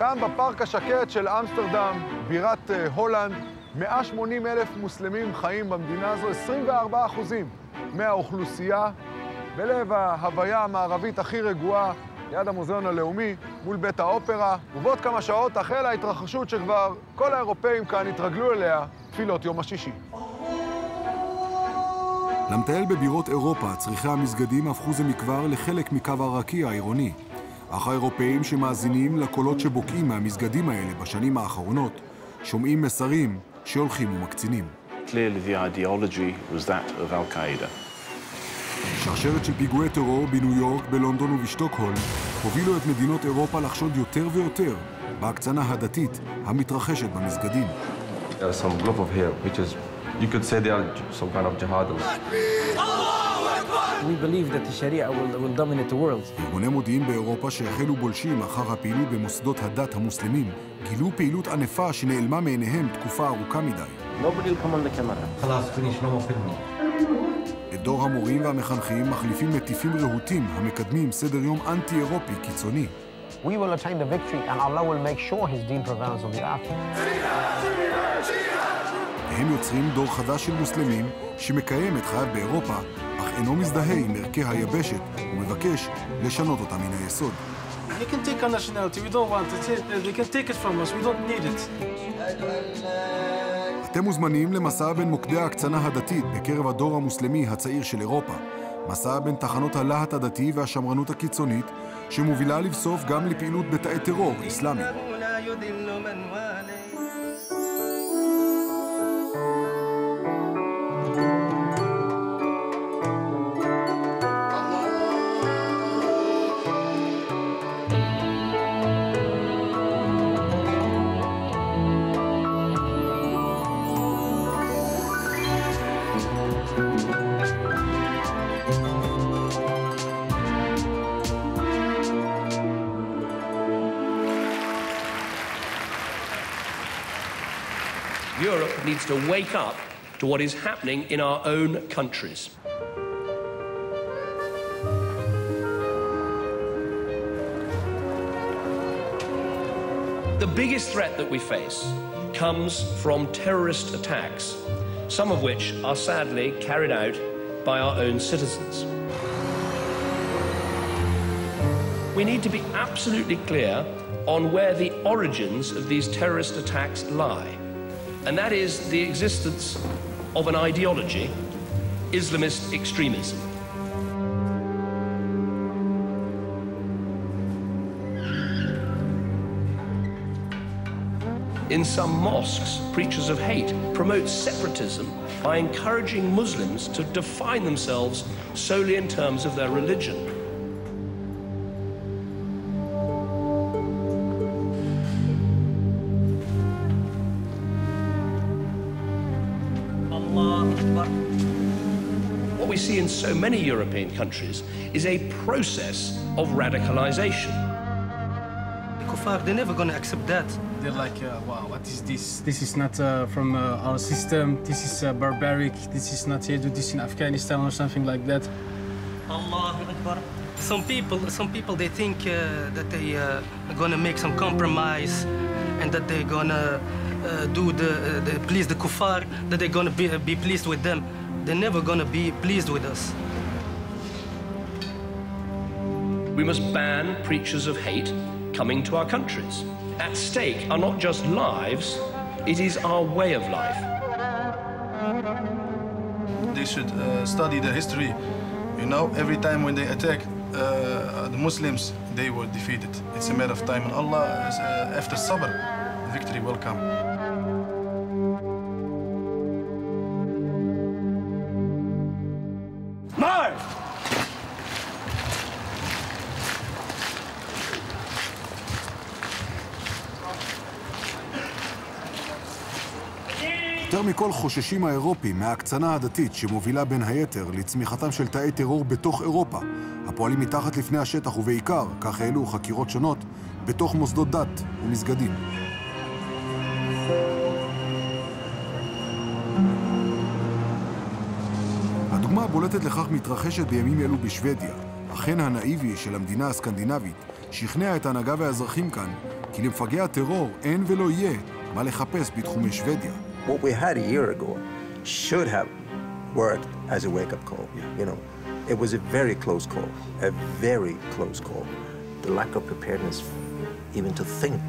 גם בפארק השקט של אמסטרדם, בירת הולנד, 180,000 מוסלמים חיים במדינה הזו, 24% מהאוכלוסייה, בלב ההוויה המערבית הכי רגועה, ליד המוזיאון הלאומי, מול בית האופרה, ובעוד כמה שעות החלה ההתרחשות שכבר כל האירופאים כאן התרגלו אליה, תפילות יום השישי. למטייל בבירות אירופה, צריכי המסגדים הפכו זה מכבר לחלק מקו הרקיע העירוני. אך האירופאים שמאזינים לקולות שבוקעים מהמסגדים האלה בשנים האחרונות, שומעים מסרים שהולכים ומקצינים. Clearly the ideology was that of Al-Qaeda. שרשרת של פיגועי טרור בניו יורק, בלונדון ובשטוקהולם הובילו את מדינות אירופה לחשוד יותר ויותר בהקצנה הדתית המתרחשת במסגדים. There are some group of here, which is, you could say they are some kind of jihadists. We believe that the Sharia will dominate the world. ארגוני מודיעין באירופה שהחלו בולשים אחר הפעילות במוסדות הדת המוסלמים, גילו פעילות ענפה שנעלמה מעיניהם תקופה ארוכה מדי. Nobody will come on the camera. خلاص, finish, no more filming. את דור המורים והמחנכים מחליפים מטיפים רהוטים המקדמים סדר יום אנטי-אירופי קיצוני. We will attain the victory and Allah will make sure his deen prevails on the earth. הם יוצרים דור חדש של מוסלמים שמקיים את חייו באירופה, אך אינו מזדהה עם ערכי היבשת ומבקש לשנות אותם מן היסוד. You can take our nationality, we don't want it. They can take it from us, we don't need it. אתם מוזמנים למסע בין מוקדי ההקצנה הדתית בקרב הדור המוסלמי הצעיר של אירופה. מסע בין תחנות הלהט הדתי והשמרנות הקיצונית, שמובילה לבסוף גם לפעילות בתאי טרור איסלאמי. Europe needs to wake up to what is happening in our own countries. The biggest threat that we face comes from terrorist attacks, some of which are sadly carried out by our own citizens. We need to be absolutely clear on where the origins of these terrorist attacks lie. And that is the existence of an ideology, Islamist extremism. In some mosques, preachers of hate promote separatism by encouraging Muslims to define themselves solely in terms of their religion. What we see in so many European countries is a process of radicalization. The kuffar, they're never going to accept that. They're like, wow, what is this? This is not from our system. This is barbaric. This is not here. Do this in Afghanistan or something like that. Allahu Akbar. Some people, they think that they are going to make some compromise and that they're going to do please the kuffar, that they're going to be pleased with them. They're never going to be pleased with us. We must ban preachers of hate coming to our countries. At stake are not just lives, it is our way of life. They should study the history. You know, every time when they attack the Muslims, they were defeated. It's a matter of time, and Allah, after sabr, the victory will come. יותר מכל חוששים האירופים מההקצנה הדתית שמובילה בין היתר לצמיחתם של תאי טרור בתוך אירופה, הפועלים מתחת לפני השטח ובעיקר, כך העלו חקירות שונות, בתוך מוסדות דת ומסגדים. הדוגמה הבולטת לכך מתרחשת בימים אלו בשוודיה. החן הנאיבי של המדינה הסקנדינבית שכנע את ההנהגה והאזרחים כאן כי כי למפגעי הטרור אין ולא יהיה מה לחפש בתחומי שוודיה. What we had a year ago should have worked as a wake-up call. You know, it was a very close call, a very close call. The lack of preparedness, even to think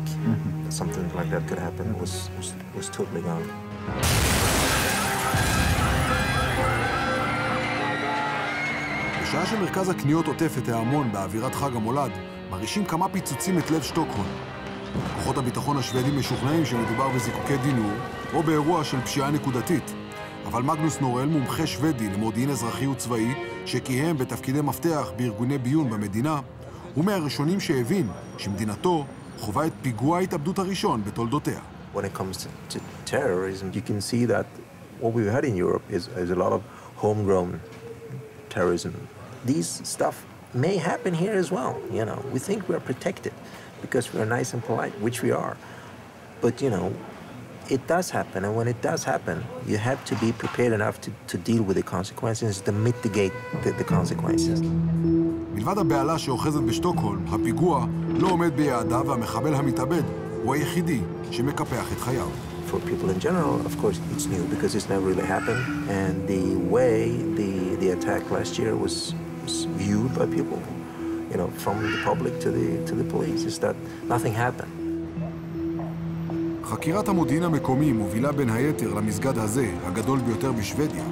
that something like that could happen, was totally gone. בשעה שמרכז הקניות עוטף את ההמון באווירת חג המולד, מרעישים כמה פיצוצים את לב שטוקהולם. כוחות הביטחון השוודים משוכנעים שמדובר בזיקוקי דינור או באירוע של פשיעה נקודתית. אבל מגנוס נורל, מומחה שוודי למודיעין אזרחי וצבאי, שכיהם בתפקידי מפתח בארגוני ביון במדינה, הוא מהראשונים שהבין שמדינתו חובה את פיגוע ההתאבדות הראשון בתולדותיה. When it comes to terrorism, you can see that what we've had in Europe is a lot of homegrown terrorism. These stuff may happen here as well, you know. We think we're protected because we're nice and polite, which we are. But, you know, it does happen, and when it does happen, you have to be prepared enough to deal with the consequences, to mitigate the consequences. מלבד הבעלה שאוחזת בשטוקהולם, הפיגוע לא עומד ביעדיו, והמחבל המתאבד הוא היחידי שמקפח את חייו. For people in general, of course, it's new because it's never really happened, and the way the attack last year was viewed by people, you know, from the public to the police, is that nothing happened. חקירת המודיעין המקומי מובילה בין היתר למסגד הזה, הגדול ביותר בשוודיה.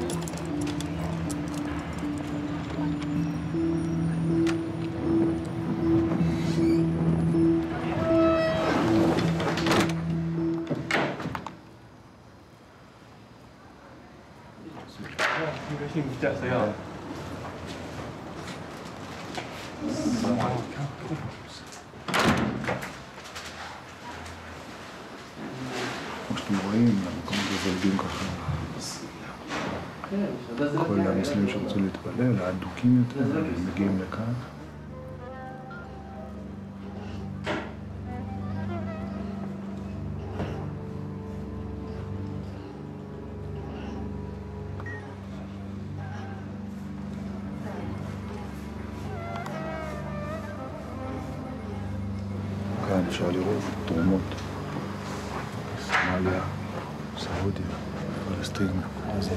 כל המוסלמים שרצו להתפלל, האדוקים יותר, מגיעים לכאן. כאן אפשר לראות תרומות, סומליה, סעודיה, פלסטין, עזה.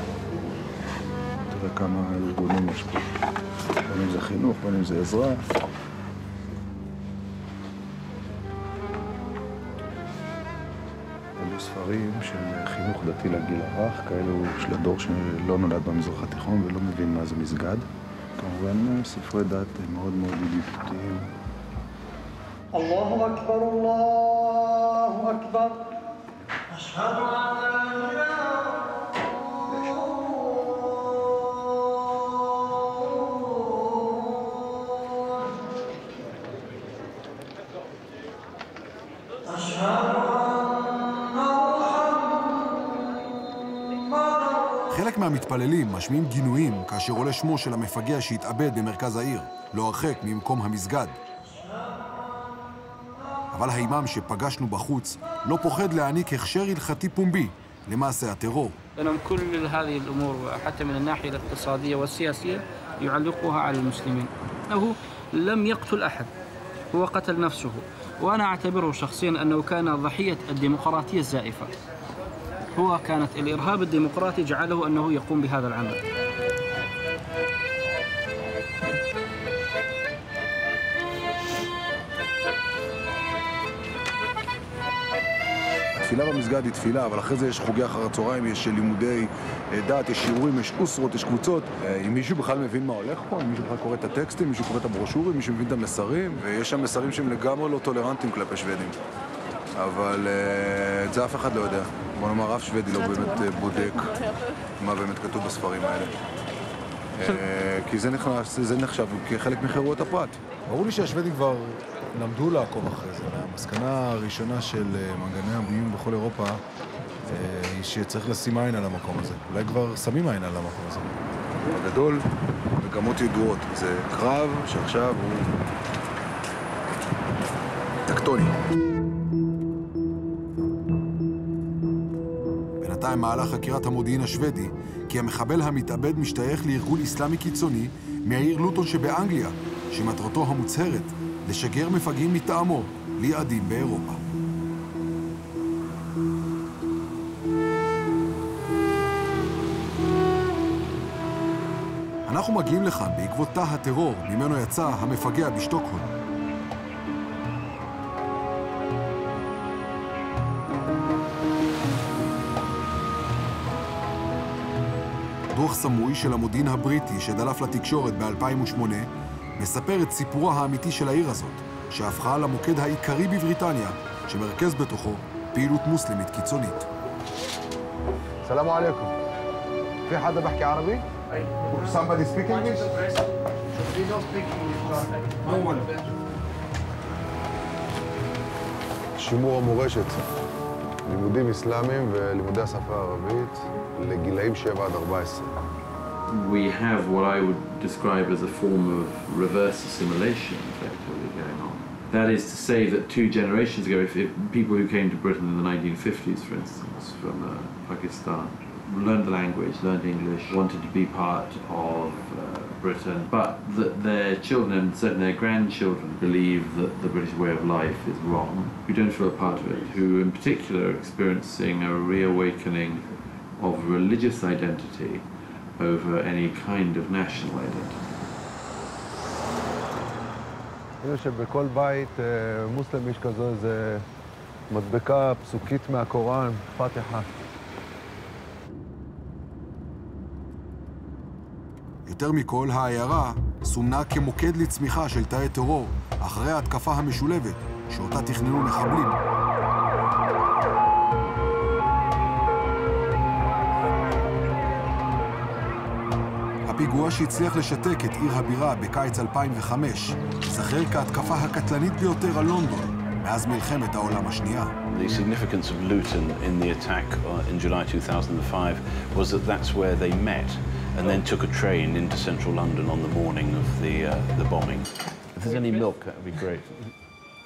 תראה כמה ארגונים יש פה, בין אם זה חינוך, בין אם זה עזרה. אלו ספרים של חינוך דתי לגיל הרך, כאלו של הדור שלא נולד במזרח התיכון ולא מבין מה זה מסגד. כמובן ספרי דת מאוד מאוד ידידותיים. אללהו אכבר, אללהו אכבר. אשהד חלק מהמתפללים משמיעים גינויים כאשר עולה שמו של המפגע שהתאבד במרכז העיר, לא הרחק ממקום המסגד. אבל האימאם שפגשנו בחוץ לא פוחד להעניק הכשר הלכתי פומבי למעשה הטרור. كل هذه الأمور حتى من الناحية الاقتصادية والسياسية يعلقها على المسلمين. أنه لم يقتل أحد، هو قتل نفسه، وأنا أعتبره شخصيا أنه كان ضحية الديمقراطية الزائفة. هو كانت الإرهاب الديمقراطي جعله أنه يقوم بهذا العمل. התפילה במסגד היא תפילה, אבל אחרי זה יש חוגי אחר הצהריים, יש לימודי דת, יש שיעורים, יש אוסרות, יש קבוצות. אם מישהו בכלל מבין מה הולך פה, אם מישהו בכלל קורא את הטקסטים, מישהו קורא את הברושורים, מישהו מבין את המסרים, ויש שם מסרים שהם לגמרי לא טולרנטיים כלפי שוודים. אבל את זה אף אחד לא יודע. בוא נאמר, אף שוודי לא באמת בודק מה באמת כתוב בספרים האלה. כי זה נחשב כחלק מחירויות הפרט. ברור לי שהשוודים כבר למדו לעקוב אחרי זה. המסקנה הראשונה של מנגני הביון בכל אירופה היא שצריך לשים עין על המקום הזה. אולי כבר שמים עין על המקום הזה. בגדול, מגמות ידועות. זה קרב שעכשיו הוא טקטוני. בינתיים מעלה חקירת המודיעין השוודי כי המחבל המתאבד משתייך לארגון איסלאמי קיצוני מהעיר לוטון שבאנגליה, שמטרתו המוצהרת לשגר מפגעים מטעמו בלי עדים באירופה. אנחנו מגיעים לכאן בעקבות תא הטרור ממנו יצא המפגע בשטוקהולם. דוח סמוי של המודיעין הבריטי שדלף לתקשורת ב-2008 מספר את סיפורה האמיתי של העיר הזאת, שהפכה למוקד העיקרי בבריטניה, שמרכז בתוכו פעילות מוסלמית קיצונית. סלאם עליכום. في حدا بحكي عربي? Somebody speak English? No one. שימור המורשת, לימודים אסלאמיים ולימודי השפה הערבית לגילאים 7 עד 14. We have what I would describe as a form of reverse assimilation effectively going on. That is to say that 2 generations ago, if people who came to Britain in the 1950s, for instance, from Pakistan, learned the language, learned English, wanted to be part of Britain, but that their children and certainly their grandchildren believe that the British way of life is wrong, who don't feel a part of it, who in particular are experiencing a reawakening of religious identity over any kind of national identity. אני חושב שבכל בית מוסלמי יש כזו איזה מדבקה פסוקית מהקוראן, פתיחה. יותר מכל, העיירה סומנה כמוקד לצמיחה של תאי טרור אחרי ההתקפה המשולבת שאותה תכננו מחבלים. הפיגוע שהצליח לשתק את עיר הבירה בקיץ 2005 זכר כהתקפה הקטלנית ביותר על לונדון מאז מלחמת העולם השנייה. The significance of Luton in the attack in July 2005 was that that's where they met and then took a train into central London on the morning of the bombing. If there's any milk, that would be great.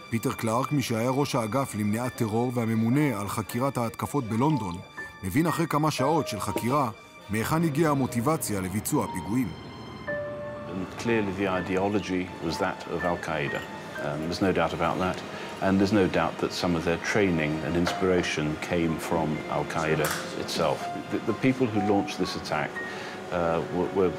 פיטר קלארק, מי שהיה ראש האגף למניעת טרור והממונה על חקירת ההתקפות בלונדון, מבין אחרי כמה שעות של חקירה מהיכן הגיעה המוטיבציה לביצוע פיגועים. And clearly the ideology was that of Al-Qaeda. There's no doubt about that. And there's no doubt that some of their training and inspiration came from Al-Qaeda itself. The people who launched this attack were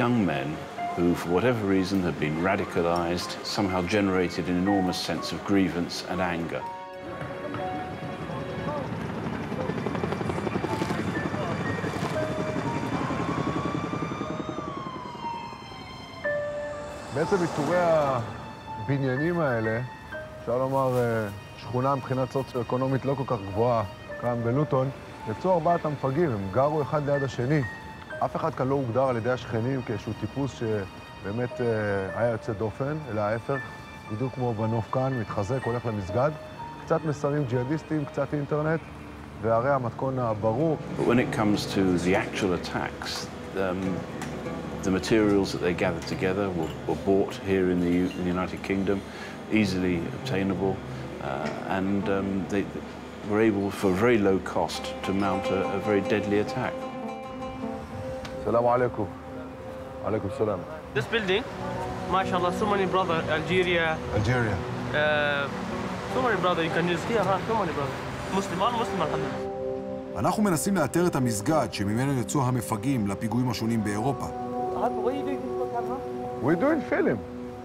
young men who, for whatever reason, had been radicalized, somehow generated an enormous sense of grievance and anger. בעצם איתורי הבניינים האלה, אפשר לומר שכונה מבחינת סוציו-אקונומית לא כל כך גבוהה כאן בלוטון, יצאו 4 המפגעים, הם גרו אחד ליד השני. אף אחד כאן לא הוגדר על ידי השכנים כאיזשהו טיפוס שבאמת היה יוצא דופן, אלא ההפך, בדיוק כמו בנוף כאן, מתחזק, הולך למסגד. קצת מסרים ג'יהאדיסטיים, קצת אינטרנט, והרי המתכון הברור. But when it comes to the actual attacks, the materials that they gathered together were bought here in the United Kingdom, easily obtainable, and they were able, for very low cost, to mount a very deadly attack. Assalamu alaikum. Alaikum salam. This building, mashallah, so many brothers, Algeria. So many brothers, you can just hear, so many brothers. Muslim, alhamdulillah. אנחנו מנסים לאתר את המסגד שממנו יצאו המפגעים לפיגועים השונים באירופה. What are you doing this for camera? We're doing film.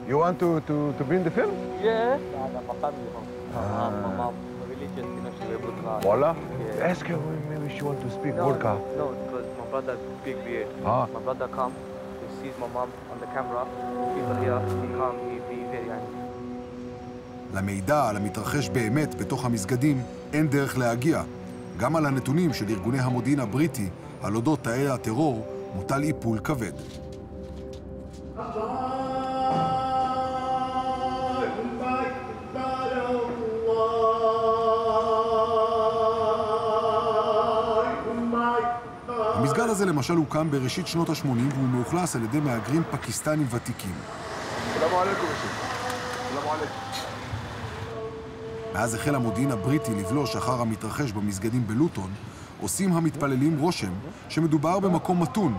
You want to be in the film? Yeah. My mom, religious, you know, she wear burqa. Wallah? Ask her, maybe she want to speak burqa. No, because my brother big beard. My brother come, he sees my mom on the camera. People here, he come, he be very angry. למידע על המתרחש באמת בתוך המסגדים אין דרך להגיע. גם על הנתונים של ארגוני המודיעין הבריטי על אודות תאי הטרור מוטל איפול כבד. המסגד הזה למשל הוקם בראשית שנות ה-80 והוא מאוכלס על ידי מהגרים פקיסטנים ותיקים. סלאם עליכום. סלאם עליכום. מאז החל המודיעין הבריטי לבלוש אחר המתרחש במסגדים בלוטון, עושים המתפללים רושם שמדובר במקום מתון.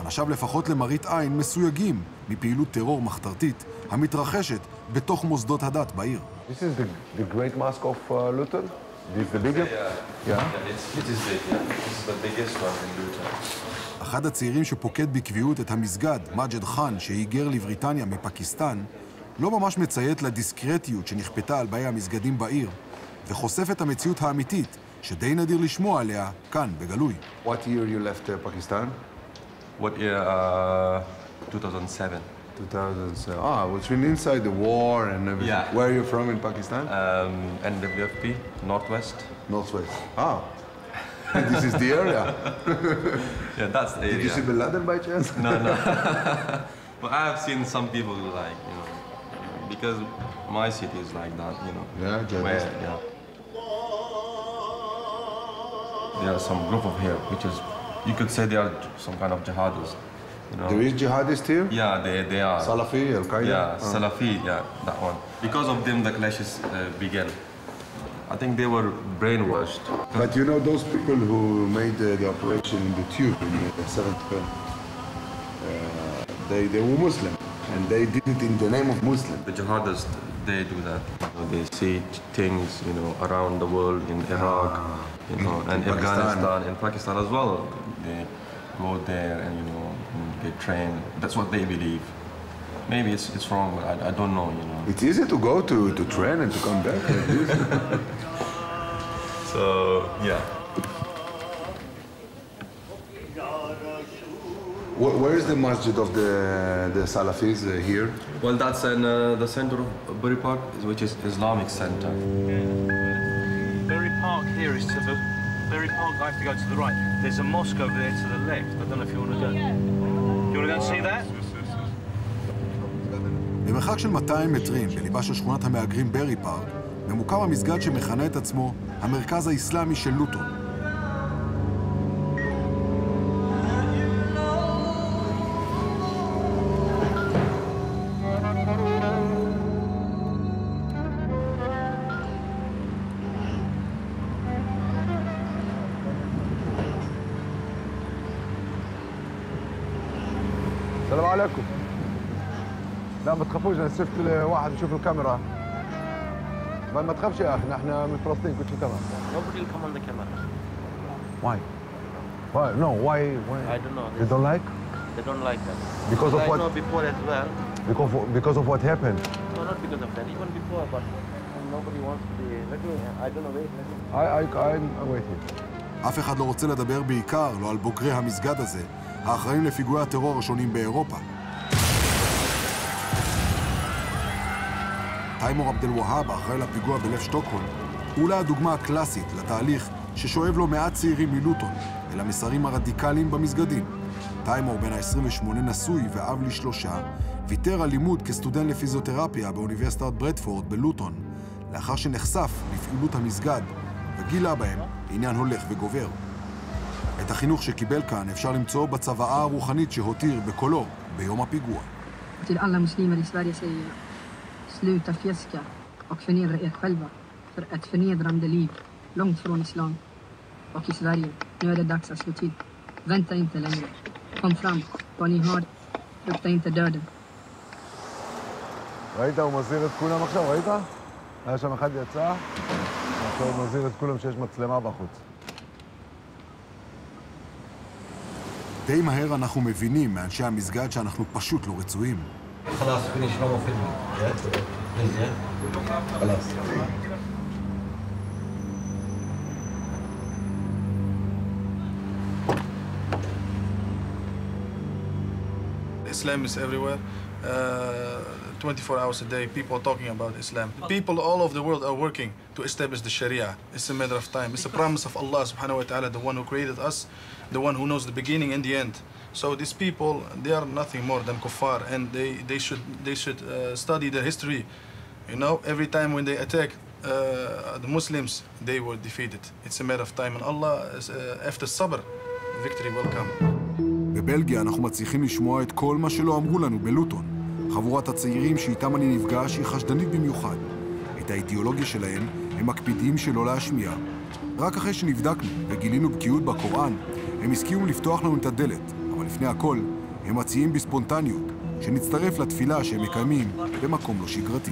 אנשיו לפחות למראית עין מסויגים מפעילות טרור מחתרתית המתרחשת בתוך מוסדות הדת בעיר. This is the great mosque of Luton? This is the biggest? Yeah. It is big, yeah. This is the biggest one in Luton. אחד הצעירים שפוקד בקביעות את המסגד, מג'ד חאן, שהיגר לבריטניה מפקיסטן, לא ממש מציית לדיסקרטיות שנכפתה על באי המסגדים בעיר, וחושף את המציאות האמיתית, שדי נדיר לשמוע עליה כאן, בגלוי. What year you left Pakistan? What year? 2007. 2007. Which been inside the war and everything. Yeah. Where are you from in Pakistan? NWFP, Northwest. Northwest. This is the area. Yeah, that's the area. Did you see Bin Laden by chance? No. But I have seen some people like, you know, because my city is like that, you know. Yeah, where, yeah. There are some group of here, which is, you could say they are some kind of jihadists. You know? There is jihadists here? Yeah, they are. Salafi, Al-Qaeda? Yeah, Salafi, yeah, that one. Because of them, the clashes began. I think they were brainwashed. But you know those people who made the operation in the tube in the 7th pen, they were Muslim, and they did it in the name of Muslim. The jihadists, they do that. They see things, you know, around the world, in Iraq, you know, and Afghanistan, in Pakistan as well. They go there and, you know, they train. That's what they believe. Maybe it's wrong, but I don't know, you know. It's easy to go to train and to come back like this. So, yeah. Where is the masjid of the Salafis here? Well, that's in the center of Bury Park, which is Islamic center. Bury Park here is to the... Bury Park, I have to go to the right. There's a mosque over there to the left. I don't know if you want to go. You want to go and see that? במרחק של 200 מטרים בליבה של שכונת המהגרים ברי פארק, ממוקם המסגד שמכנה את עצמו המרכז האסלאמי של לוטון. السلام عليكم. لا ما تخافوش، انا سفت لواحد يشوف الكاميرا. ما تخافش يا اخي، احنا من فلسطين كل شيء تمام. Nobody will come on the camera. Why? Why? No, why? I don't know. They don't like? They don't like that. Because of what? I know before as well. Because of what happened? No, not because of that. Even before, but nobody wants to be. I don't know. I'm waiting. אף אחד לא רוצה לדבר בעיקר, לא על בוגרי המסגד הזה, האחראים לפיגועי הטרור השונים באירופה. תיימור עבד אל-והאב, האחראי לפיגוע בלב שטוקהולם, הוא אולי הדוגמה הקלאסית לתהליך ששואב לו מעט צעירים מלוטון, אל המסרים הרדיקליים במסגדים. תיימור, בן ה-28, נשוי ואב ל3, ויתר על לימוד כסטודנט לפיזיותרפיה באוניברסיטת ברדפורד בלוטון, לאחר שנחשף לפעילות המסגד וגילה בהם עניין הולך וגובר. את החינוך שקיבל כאן אפשר למצוא בצוואה הרוחנית שהותיר בקולו ביום הפיגוע. Till alla muslimer i Sverige säger sluta fjäska och förnedra er själva för ett förnedrande liv långt från islam. Och i Sverige, nu är det dags att slå till. Vänta inte längre. Kom fram, vad ni har. Frukta inte döden. ראית? הוא מזהיר את כולם עכשיו, ראית? היה שם אחד יצא, עכשיו הוא מזהיר את כולם שיש מצלמה בחוץ. די מהר אנחנו מבינים מאנשי המסגד שאנחנו פשוט לא רצויים. خلاص finish no more filming. خلاص. Islam is everywhere. 24 hours a day, people talking about Islam. People all over the world are working to establish the Sharia. It's a matter of time. It's a promise of Allah subhanahu wa ta'ala, the one who created us, the one who knows the beginning and the end. So these people, they are nothing more than kuffar, and they should study their history. You know, every time when they attack the Muslims, they were defeated. It's a matter of time, and Allah, after sabr, victory will come. בבלגיה אנחנו מצליחים לשמוע את כל מה שלא אמרו לנו בלוטון. חבורת הצעירים שאיתם אני נפגש היא חשדנית במיוחד. את האידיאולוגיה שלהם הם מקפידים שלא להשמיע. רק אחרי שנבדקנו וגילינו בקיאות בקוראן, הם הסכימו לפתוח לנו את הדלת, אבל לפני הכל, הם מציעים בספונטניות, שנצטרף לתפילה שהם מקיימים במקום לא שגרתי.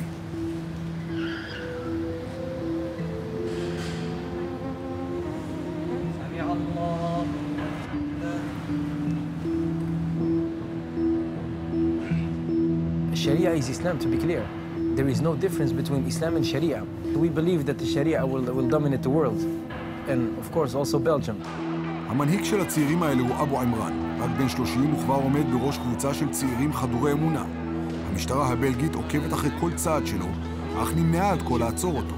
Sharia is Islam, to be clear. There is no difference between Islam and Sharia. We believe that the Sharia will dominate the world, and of course also Belgium. המנהיג של הצעירים האלה הוא אבו עמרן, רק בן 30 וכבר עומד בראש קבוצה של צעירים חדורי אמונה. המשטרה הבלגית עוקבת אחרי כל צעד שלו, אך נמנעה עד כה לעצור אותו.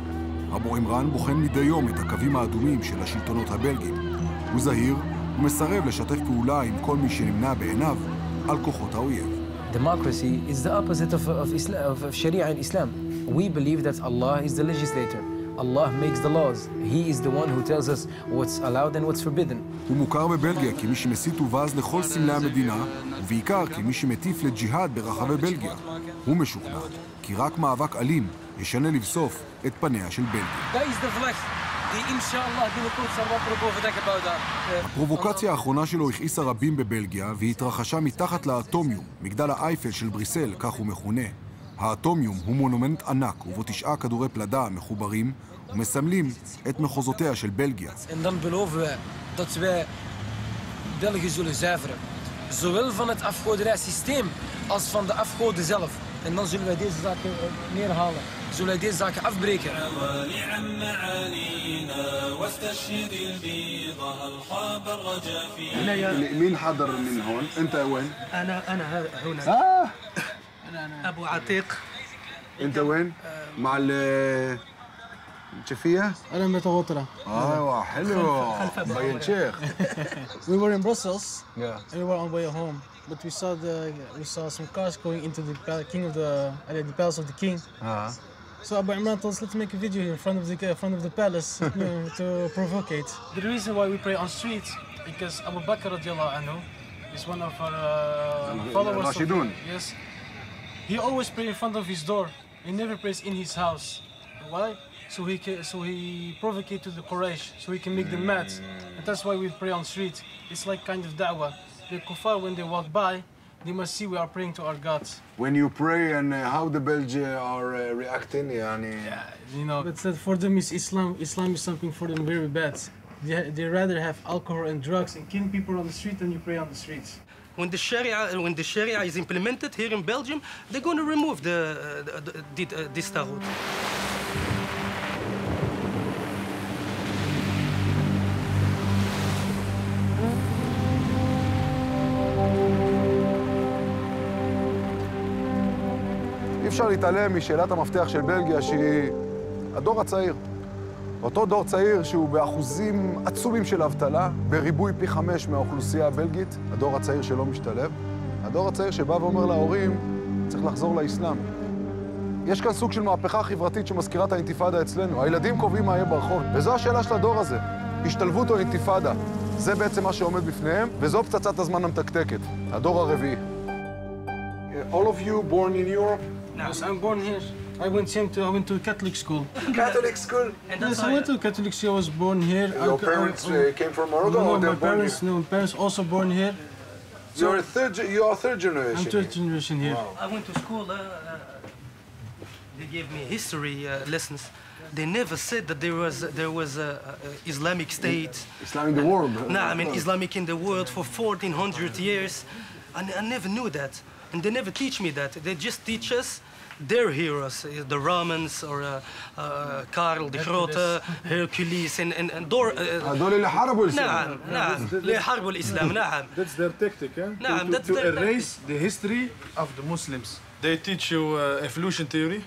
אבו עמרן בוחן מדי יום את הקווים האדומים של השלטונות הבלגיים. הוא זהיר ומסרב לשתף פעולה עם כל מי שנמנע בעיניו על כוחות האויב. Democracy is the opposite of Sharia and Islam. We believe that Allah is the legislator. Allah makes the laws. He is the one who tells us what's allowed and what's forbidden. הוא מוכר בבלגיה כמי שמסית ובז לכל סמלי המדינה, ובעיקר כמי שמטיף לג'יהאד ברחבי בלגיה. הוא משוכנע כי רק מאבק אלים ישנה לבסוף את פניה של בלגיה. הפרובוקציה האחרונה שלו הכעיסה רבים בבלגיה, והיא התרחשה מתחת לאטומיום, מגדל האייפל של בריסל, כך הוא מכונה. האטומיום הוא מונומנט ענק, ובו 9 כדורי פלדה מחוברים ומסמלים את מחוזותיה של בלגיה. En dan beloven wij dat wij België zullen zuiveren. Zowel van het afgoderijsysteem als van de afgoden zelf. En dan zullen wij deze zaken neerhalen. Zullen wij deze zaken afbreken. مين حضر من هون؟ أنت وين؟ أنا هنا. أنا أبو عتيق. أنت وين؟ مع الشفية؟ أنا متوترة. أيوة حلو. بين شيخ. We were in Brussels. Yeah. And we were on the way home, but we saw some cars going into the palace of the king. So Abu Imran told us, let's make a video here in front of the palace to provocate. The reason why we pray on streets because Abu Bakr radiallahu anhu is one of our followers. Rashidun. Yes. He always prays in front of his door. He never prays in his house. Why? So he provocate to the Quraysh, so he can make them mad. And that's why we pray on street. It's like kind of da'wah. The kuffar, when they walk by, they must see we are praying to our gods. When you pray and how the Belgians are reacting, يعني. Yeah, you know. But for them is Islam. Islam is something for them very bad. They rather have alcohol and drugs and kill people on the street than you pray on the streets. When the Sharia is implemented here in Belgium, they're going to remove this taghut. אי אפשר להתעלם משאלת המפתח של בלגיה, שהיא הדור הצעיר. אותו דור צעיר שהוא באחוזים עצומים של אבטלה, בריבוי פי 5 מהאוכלוסייה הבלגית, הדור הצעיר שלא משתלב, הדור הצעיר שבא ואומר להורים, צריך לחזור לאסלאם. יש כאן סוג של מהפכה חברתית שמזכירה את האינתיפאדה אצלנו. הילדים קובעים מה יהיה ברחוב, וזו השאלה של הדור הזה. השתלבות או אינתיפאדה. זה בעצם מה שעומד בפניהם, וזו פצצת הזמן המתקתקת. הדור הרביעי. All of you born in Europe? Yes, I'm born here. I went to Catholic school. Catholic school? Yes, I went to Catholic school. I was born here. Your parents came from Morocco? No, or my parents, no, my parents also born here. You are third generation? I'm third generation here. I went to school. They gave me history lessons. They never said that there was a Islamic state. Islam in the world? No, I mean Islamic in the world for 1400 years. I never knew that. And they never teach me that. They just teach us their heroes, the Romans or Karl the Grote, Hercules and Dor. هذول اللي حاربوا الإسلام. نعم اللي حاربوا الإسلام نعم. That's their tactic, eh? نعم, to erase the history of the Muslims. They teach you evolution theory.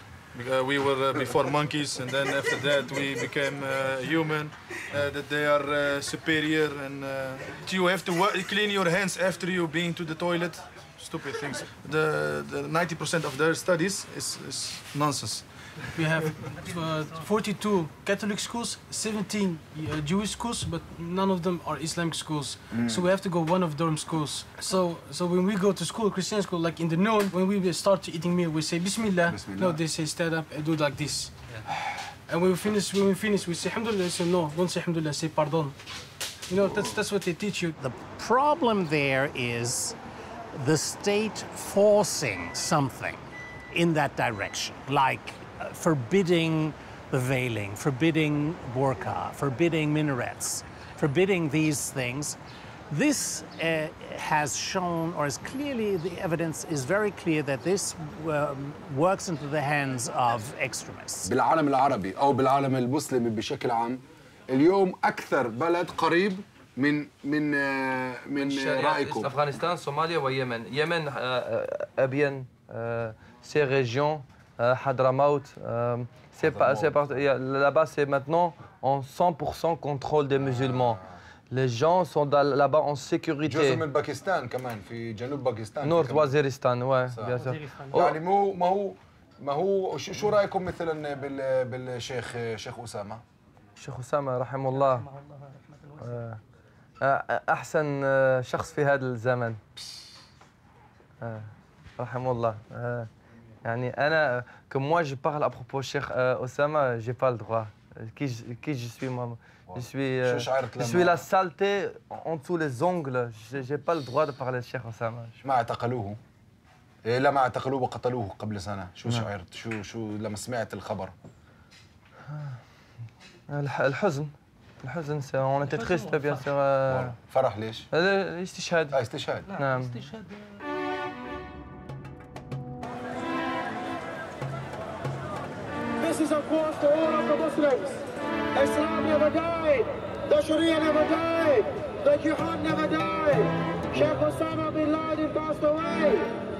We were before monkeys, and then after that we became human. That they are superior, and you have to clean your hands after you being to the toilet. Stupid things. The 90% of their studies is nonsense. We have 42 Catholic schools, 17 Jewish schools, but none of them are Islamic schools. So we have to go one of them schools. So when we go to school, Christian school, like in the noon, when we start eating meal, we say Bismillah. No, they say stand up and do like this. And when we finish, we say Alhamdulillah. They say no, don't say Alhamdulillah, say pardon. You know, that's what they teach you. The problem there is the state forcing something in that direction, like forbidding the veiling, forbidding burqa, forbidding minarets, forbidding these things. This has shown, or is clearly, the evidence is very clear that this works into the hands of extremists. بالعالم العربي أو بالعالم المسلم بشكل عام اليوم أكثر بلد قريب من رأيكم. أفغانستان، صوماليا ويمن. يمن أبين ces régions, Hadramaut, là-bas c'est maintenant en 100% contrôle des musulmans. Les gens sont là-bas en sécurité. جزء من باكستان كمان في جنوب باكستان. نورث وزيرستان، ouais, bien sûr. يعني ما هو شو رأيكم مثلا بالشيخ أسامة؟ الشيخ أسامة رحمه الله أحسن شخص في هذا الزمن. رحمه الله. يعني أنا que moi je parle à propos du Cheikh Osama, j'ai pas le droit. Qui je suis moi? Je suis la saleté en dessous les ongles. J'ai pas le droit de parler de Cheikh Osama. ما اعتقلوه؟ لا ما اعتقلوه وقتلوه قبل سنة. شو شعرت؟ شو لما سمعت الخبر؟ الحزن. الحزن on était triste bien sûr. فرح ليش؟ الاستشهاد. استشهاد. نعم. This is a course to all of the Muslims. Islam never died. The Sharia never died. The Jihad never died. Sheikh Osama bin Laden passed away.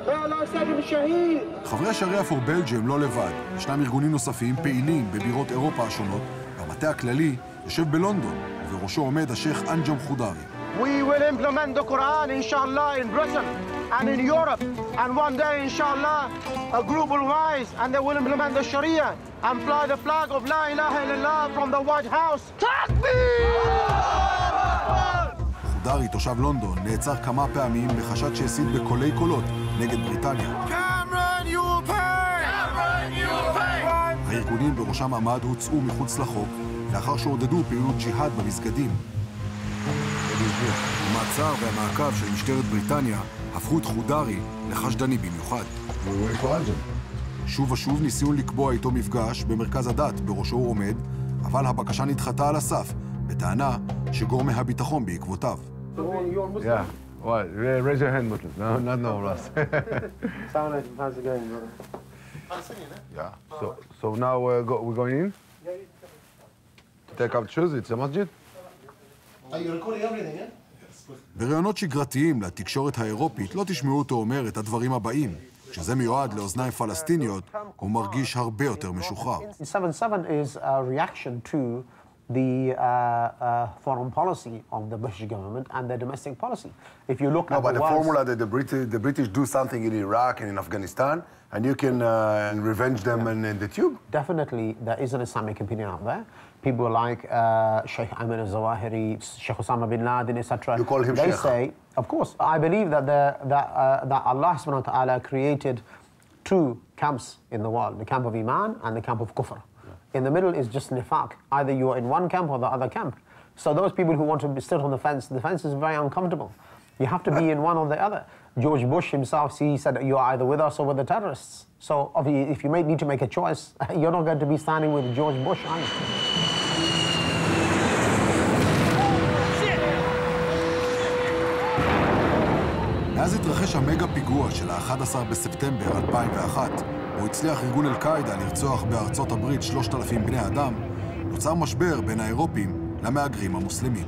May Allah accept him shaheed. חברי השריעה for Belgium לא לבד. ישנם ארגונים נוספים פעילים בבירות אירופה השונות, והמטה הכללי יושב בלונדון, ובראשו עומד השייך אנג'ם חודרי. We will implement the Quran, inshallah, in Britain and in Europe. And one day, inshallah, a group will rise and they will implement the Sharia and fly the flag of La ilaha illallah from the White House. חודרי, תושב לונדון, נעצר כמה פעמים בחשד שהסית בקולי קולות נגד בריטניה. הארגונים בראשם עמד הוצאו מחוץ לחוק, לאחר שעודדו פעילות ג'יהאד במסגדים. המעצר והמעקב של משטרת בריטניה הפכו את חודרי לחשדני במיוחד. שוב ושוב ניסינו לקבוע איתו מפגש במרכז הדת בראשו הוא עומד, אבל הבקשה נדחתה על הסף, בטענה שגורמי הביטחון בעקבותיו. Yeah, what? Raise your hand, Muslim. No, not Russ. How's it going, brother? Yeah. So now we're going in? To take out shoes. It's a masjid. Are you recording everything, yeah? בראיונות שגרתיים לתקשורת האירופית לא תשמעו אותו אומר את הדברים הבאים. כשזה מיועד לאוזניים פלסטיניות, הוא מרגיש הרבה יותר משוחרר. 7/7 is a reaction to the foreign policy of the British government and their domestic policy. If you look at but the formula that the British do something in Iraq and in Afghanistan, and you can revenge them in the tube? Definitely, there is an Islamic opinion out there. People like Sheikh Ayman al-Zawahiri, Sheikh Osama bin Laden, etc. You call him They Sheikh? say, of course, I believe that that Allah subhanahu wa ta'ala created two camps in the world, the camp of Iman and the camp of Kufr. In the middle is just nifaq. Either you're in one camp or the other camp. So those people who want to sit on the fence is very uncomfortable. You have to be in one or the other. George Bush himself, he said, you're either with us or with the terrorists. So obviously, if you need to make a choice, you're not going to be standing with George Bush, are you? מאז התרחש המגה פיגוע של ה-11 בספטמבר 2001, בו הצליח ארגון אל-קאעידה לרצוח בארצות הברית 3,000 בני אדם, נוצר משבר בין האירופים למהגרים המוסלמים.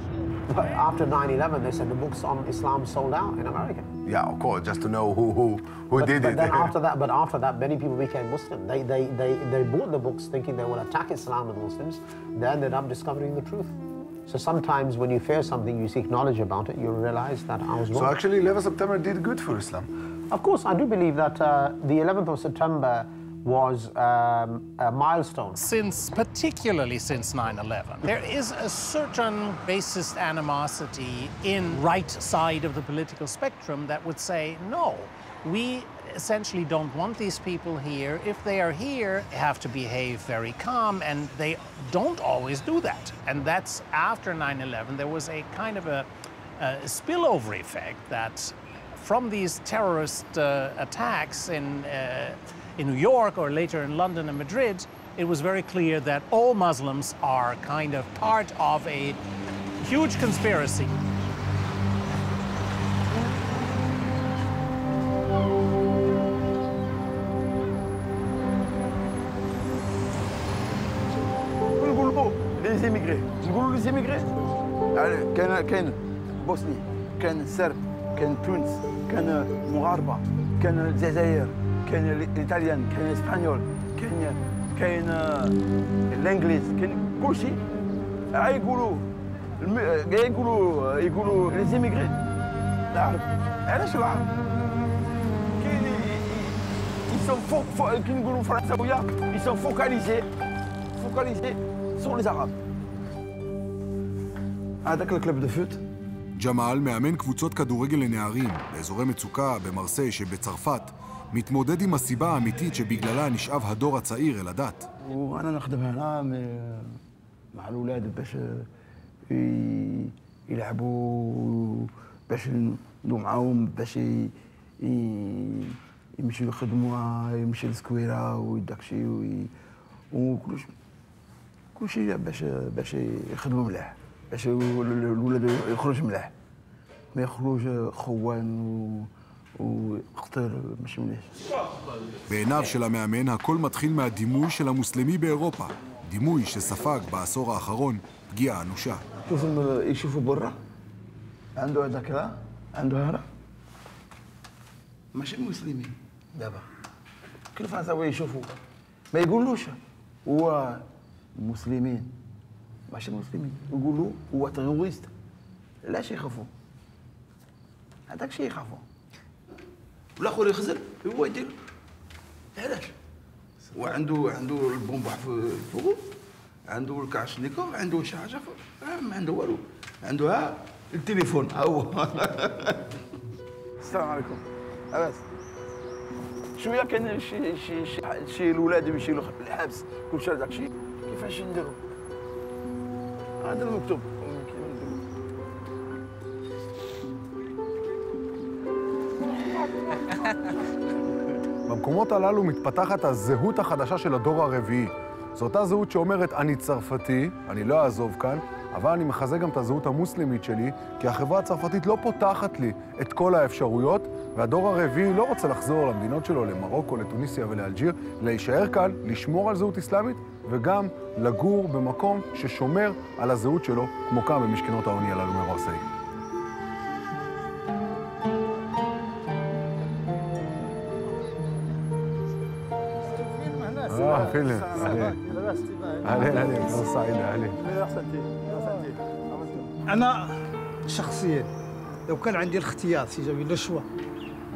After 9/11, they said the books on Islam sold out in America. Yeah, of course, just to know who did it. But after that, many people became Muslim. They bought the books thinking they will attack Islam and Muslims. They ended up discovering the truth. So sometimes when you fear something, you seek knowledge about it, you realize that I was wrong. So actually 11 September did good for Islam? Of course, I do believe that the 11th of September was a milestone. Particularly since 9/11, there is a certain racist animosity in right side of the political spectrum that would say, no, we essentially don't want these people here. If they are here, they have to behave very calm, and they don't always do that. And that's after 9/11, there was a kind of a spillover effect that from these terrorist attacks in New York or later in London and Madrid, it was very clear that all Muslims are kind of part of a huge conspiracy. Les immigrés. نقولوا les immigrés. كاين بوسني، كاين سرب، كاين تونس، كاين مغاربة، كاين الجزائر، كاين الإيطاليان، كاين الإسبانيول، كاين الإنجليز، كاين كل شيء. يقولوا les immigrés. العرب. علاش العرب؟ كاين ils sont كي نقولوا فرنساوية ils sont focalisés sur les arabes. هذاك الكلب دو فوت. ג'מאל, מאמן קבוצות כדורגל לנערים באזורי מצוקה במרסיי שבצרפת, מתמודד עם הסיבה האמיתית שבגללה נשאב הדור הצעיר אל הדת. ואنا نخدم هنا مع الأولاد باش يلعبوا، باش ندو معاهم، باش يمشيو يخدموا، يمشي للسكويرة وداكشي كلشي باش يخدموا مليح، باش الولاد يخرج مليح، ما يخرج خوان وقتل ماشي مليح. בעיניו של המאמן הכל מתחיל מהדימוי של המוסלמי באירופה, דימוי שספג בעשור האחרון פגיעה אנושה. يشوفوا برا عنده ذاكرة، عنده هرة، ماشي مسلمين دابا كل فرنساوي يشوفوا ما يقولوش هو مسلمين، ماشي مسلمين، يقولوا هو تيروريست. علاش يخافوا؟ هذاك الشيء يخافوا. والاخر يخزر هو يدير. علاش؟ وعنده البومبا فوق، عنده الكاشنيكوف، عنده شي حاجه ما عنده والو، عنده التليفون هو. السلام عليكم. لاباس؟ شويه كاين شي الولاد يمشيو للحبس كلشي هذاك الشيء، كيفاش نديرو؟ هذا المكتوب. במקומות הללו מתפתחת הזהות החדשה של הדור הרביעי. זו אותה זהות שאומרת, אני צרפתי, אני לא אעזוב כאן, אבל אני מחזק גם את הזהות המוסלמית שלי, כי החברה הצרפתית לא פותחת לי את כל האפשרויות, והדור הרביעי לא רוצה לחזור למדינות שלו, למרוקו, לטוניסיה ולאלג'יר, להישאר כאן, לשמור על זהות אסלאמית, וגם לגור במקום ששומר על הזהות שלו, כמו כאן במשכנות העוני הללו ממרסיי. فيلم عليه فرصة سعيدة عليه. أنا شخصيا لو كان عندي الاختيار سيجابي لو شوا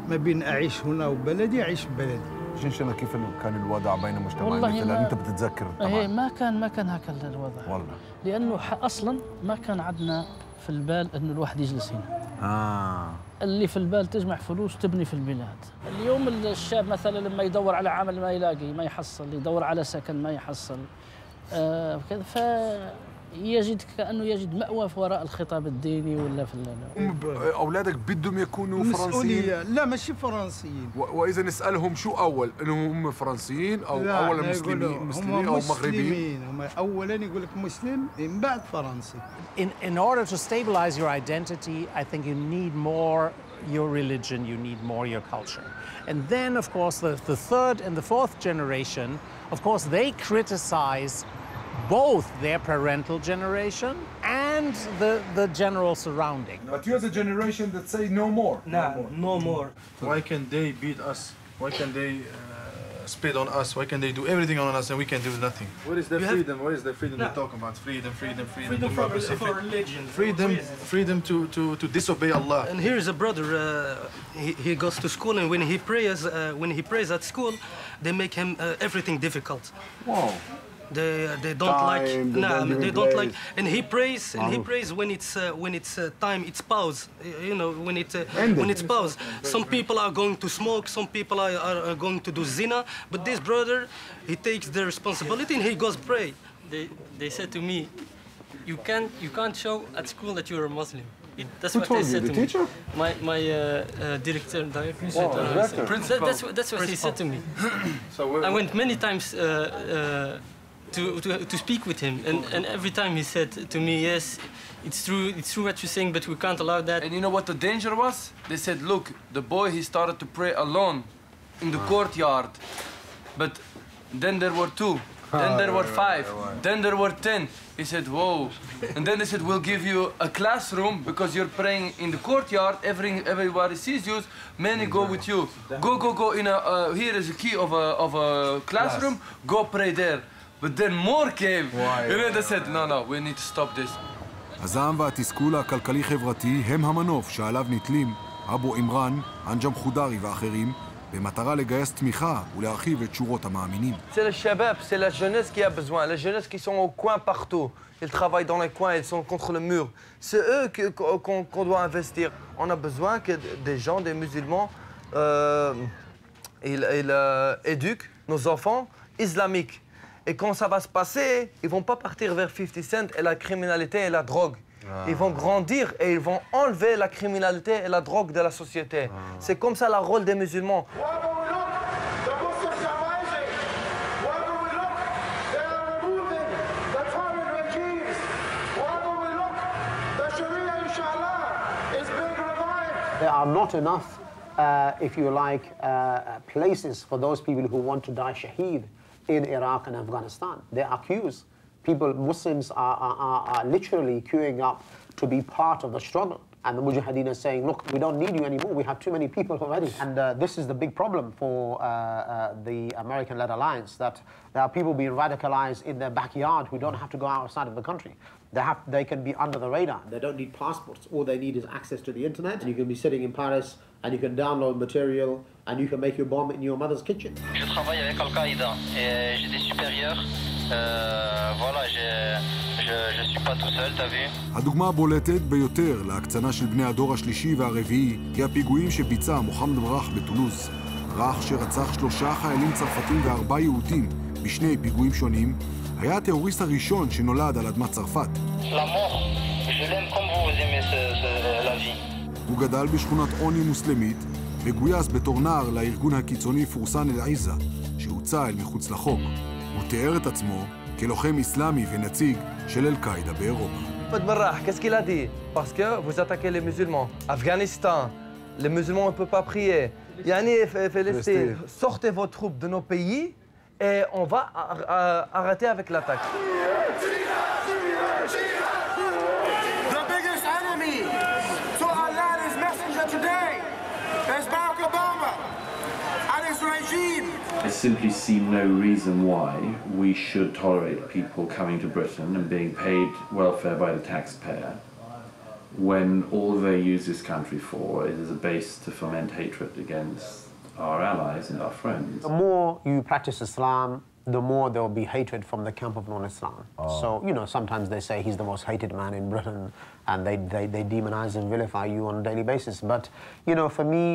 ما بين أعيش هنا وبلدي أعيش ببلدي. شنو كيف كان الوضع بين مجتمعين مثل أنت بتتذكر طبعا؟ ما كان هكذا الوضع والله، لأنه أصلا ما كان عندنا في البال أنه الواحد يجلس هنا. اللي في البال تجمع فلوس تبني في البلاد. اليوم الشاب مثلا لما يدور على عمل ما يلاقي، ما يحصل، يدور على سكن ما يحصل، كذا، فيجد كأنه يجد مأوى وراء الخطاب الديني ولا في أولادك بدهم يكونوا فرنسيين؟ لا ماشي فرنسيين. وإذا نسألهم شو أول؟ إنهم هم فرنسيين أو أولا مسلمين أو مغربيين؟ هم أولا يقول لك مسلم من بعد فرنسي. In order to stabilize your identity, I think you need more your religion, you need more your culture. And then, of course, the third and the fourth generation, of course, they criticize both their parental generation and the general surrounding. But you're the generation that say no more. No more. Why can they beat us? Why can they spit on us? Why can they do everything on us and we can do nothing? What is the freedom? What is the freedom you're talking about? Freedom for religion. Freedom to disobey Allah. And here is a brother. He goes to school, and when he prays at school, they make him everything difficult. Wow. They don't like. Nah, they don't like. And he prays. And he prays when it's time. It's pause. You know, when it's pause. Some people are going to smoke. Some people are going to do zina. But this brother, he takes the responsibility and he goes pray. They said to me, you can't show at school that you're a Muslim. That's Who what told they said you? The to teacher? me. My director. That's what he said to me. So I went many times to speak with him, and every time he said to me, yes, it's true what you're saying, but we can't allow that. And you know what the danger was? They said, look, the boy, he started to pray alone in the courtyard, but then there were 2. Then there were 5. Then there were 10. He said, whoa. And then they said, we'll give you a classroom because you're praying in the courtyard. Everybody sees you. Many go with you. Go. Here is a key of a classroom. Go pray there. But then more came. And then they said, no, we need to stop this. הזעם והתסכול הכלכלי-חברתי הם המנוף שעליו נתלים אבו עמרן, אנג'ם חודרי ואחרים, במטרה לגייס תמיכה ולהרחיב את שורות המאמינים. C'est le shabab, c'est la jeunesse qui a besoin, la jeunesse qui sont au coin partout. Ils travaillent dans les coins, ils sont contre le mur. C'est eux qu'on doit investir. On a besoin que des gens, des musulmans, ils éduquent nos enfants islamiques. Et quand ça va se passer, ils vont pas partir vers 50 Cent et la criminalité et la drogue. Ils vont grandir et ils vont enlever la criminalité et la drogue de la société. C'est comme ça le rôle des musulmans. There are not enough, if you like, places for those people who want to die shaheed in Iraq and Afghanistan. They are queues. Muslims are literally queuing up to be part of the struggle. And the Mujahideen are saying, look, we don't need you anymore. We have too many people already. And this is the big problem for the American-led alliance, that there are people being radicalized in their backyard who don't have to go outside of the country. They can be under the radar. They don't need passports. All they need is access to the internet. You can be sitting in Paris and you can download material and you can make your bomb in your mother's kitchen. Je travaille avec Al-Qaïda et j'ai des supérieurs. Voilà, je suis pas tout seul, t'as vu? הדוגמה הבולטת ביותר להקצנה של בני הדור השלישי והרביעי היא הפיגועים שביצע מוחמד ברח בטולוז. ברח שרצח 3 חיילים צרפתים ו4 יהודים בשני פיגועים שונים, היה הטרוריסט הראשון שנולד על אדמת צרפת. הוא גדל בשכונת עוני מוסלמית וגויס בתור נער לארגון הקיצוני פורסן אל-עיזה, שהוצא אל מחוץ לחוק. הוא תיאר את עצמו כלוחם איסלאמי ונציג של אל-קאעידה באירופה. Mohamed Barrah, qu'est-ce qu'il a dit? Parce que vous attaquez les musulmans. Afghanistan, les musulmans ne peuvent pas prier. Yani, sortez vos troupes de nos pays et on va arrêter avec l'attaque. The biggest enemy to Allah and His Messenger today is Barack Obama and his regime. I simply see no reason why we should tolerate people coming to Britain and being paid welfare by the taxpayer when all they use this country for is as a base to foment hatred against our allies and our friends. The more you practice Islam, the more there will be hatred from the camp of non-Islam. So, you know, sometimes they say he's the most hated man in Britain and they demonize and vilify you on a daily basis. But, you know, for me,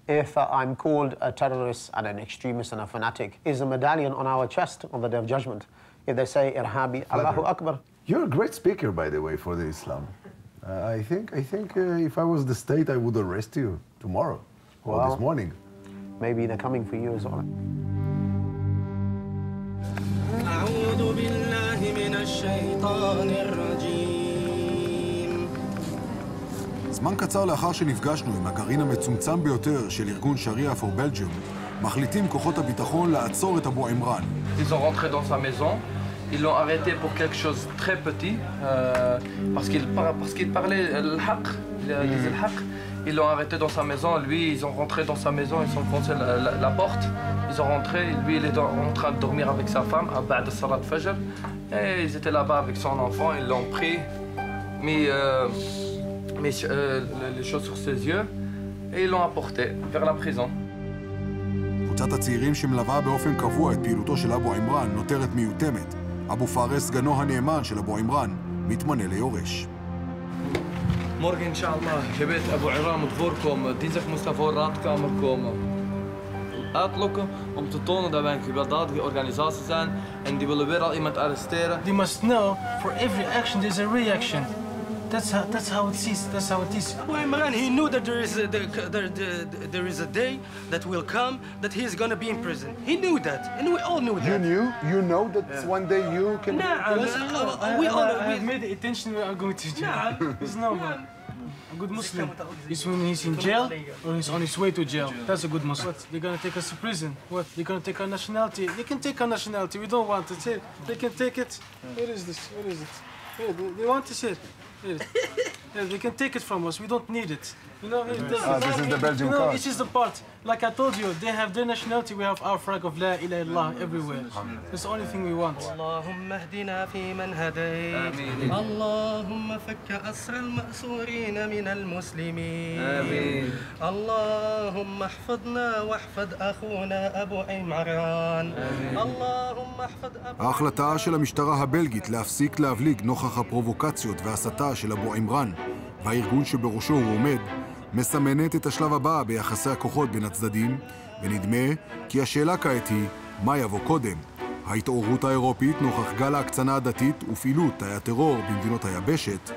if I'm called a terrorist and an extremist and a fanatic, is a medallion on our chest on the Day of Judgment. If they say, Irhabi, Allahu Akbar. You're a great speaker, by the way, for the Islam. I think if I was the state, I would arrest you tomorrow or this morning. Maybe they're coming for you as well. أعوذ بالله من الشيطان الرجيم. זמן קצר לאחר שנפגשנו עם הגרעין המצומצם ביותר של ארגון שריעה for Belgium, מחליטים כוחות הביטחון לעצור את אבו עמרן. Ils ont rentré dans sa maison. Ils l'ont arrêté pour quelque chose de très petit, parce qu'il parlait le haq, il disait le haq. Ils l'ont arrêté dans sa maison. Lui, ils ont rentré dans sa maison, ils ont foncé la porte. Ils ont rentré. Lui, il est en train de dormir avec sa femme, بعد الصلاة الفجر. Et ils étaient là-bas avec son enfant. Ils l'ont pris, mis les choses sur ses yeux, et ils l'ont apporté vers la prison. קבוצת הצעירים שמלווה באופן קבוע את פעילותו של אבו עמרן נותרת מיותמת. אבו פארס, סגנו הנאמן של אבו עמרן, מתמנה ליורש. Morgen inshallah, je weet Abu Iram moet voorkomen. Dinsdag moest hij voor raadkamer komen. Uitlokken om te tonen dat wij een gewelddadige organisatie zijn en die willen weer al iemand arresteren. They must know for every action there's a reaction. That's how it is. That's how it is. Imran, he knew that there is a day that will come that he is going to be in prison. He knew that, and we all knew that. You knew? You know that one day you can... we have made the intention we are going to jail. It's normal. A good Muslim is when he's in jail or he's on his way to jail. That's a good Muslim. What? They're going to take us to prison. What? They're going to take our nationality. They can take our nationality. We don't want it. Here, they can take it. Where is this? Where is it? Here, they want this here. Here, they can take it from us. We don't need it. You know, this is the Belgian card. This is the part. Like I told you, they have their nationality. We have our flag of La ilaha illallah everywhere. That's the only thing we want. اللهم اهدنا فيمن هديت. اللهم فك أسر المأسورين من المسلمين. آمين. اللهم احفظنا واحفظ أخونا أبو عمران. اللهم احفظ أبو... ההחלטה של המשטרה הבלגית להפסיק להבליג נוכח הפרובוקציות וההסתה של אבו עמרן והארגון שבראשו הוא עומד, מסמנת את השלב הבא ביחסי הכוחות בין הצדדים, ונדמה כי השאלה כעת היא מה יבוא קודם, ההתעוררות האירופית נוכח גל ההקצנה הדתית ופעילות תאי הטרור במדינות היבשת,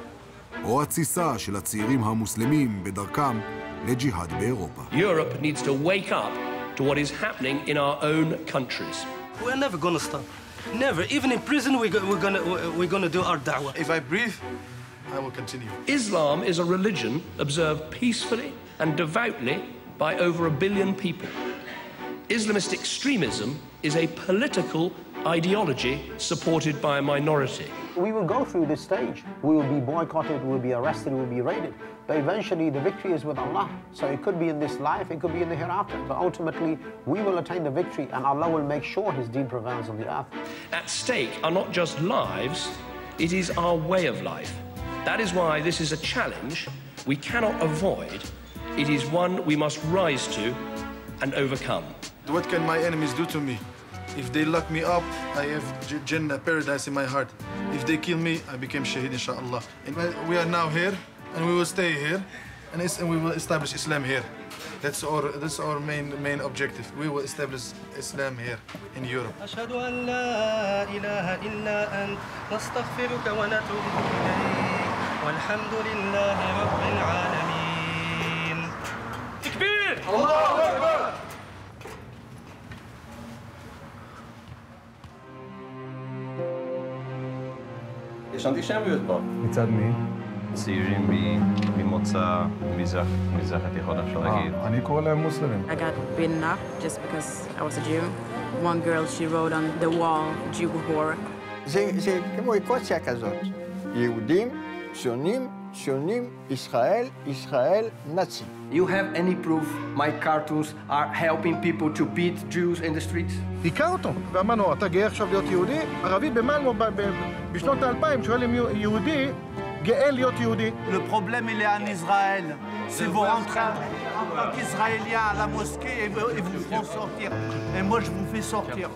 או התסיסה של הצעירים המוסלמים בדרכם לג'יהאד באירופה. Europe needs to wake up to what is happening in our own countries. We're never going to stop. Never. Even in prison we're going to do our da'wah. If I breathe, I will continue. Islam is a religion observed peacefully and devoutly by over 1 billion people. Islamist extremism is a political ideology supported by a minority. We will go through this stage. We will be boycotted, we will be arrested, we will be raided. But eventually the victory is with Allah. So it could be in this life, it could be in the hereafter. But ultimately we will attain the victory and Allah will make sure His deen prevails on the earth. At stake are not just lives, it is our way of life. That is why this is a challenge we cannot avoid. It is one we must rise to and overcome. What can my enemies do to me? If they lock me up, I have Jannah, paradise in my heart. If they kill me, I became shaheed, inshallah. And we are now here, and we will stay here, and we will establish Islam here. That's our main objective. We will establish Islam here in Europe. أشهد أن لا إله إلا أنت نستغفرك ونتوب إليك والحمد لله رب العالمين. تكبير! الله أكبر! יש אנטישמיות פה. מצד מי? צעירים ממוצא מזרח התיכון, אפשר להגיד. אני קורא להם מוסלמים. I got beaten up just because I was a Jew. One girl, she wrote on the wall, Jew whore. זה כמו אקווציה כזאת. יהודים, ציונים, ישראל, נאצי. You have any proof my cartoons are helping people to beat Jews in the streets? היכה אותו, ואמרנו, אתה גאה עכשיו להיות יהודי? ערבי במלמו בשנות ה-2000 שואל אם יהודי גאה להיות יהודי. Le problème il est en Israël. Si vous rentrez en tant qu'Israélien à la mosquée, ils vous font sortir. Et moi je vous fais sortir.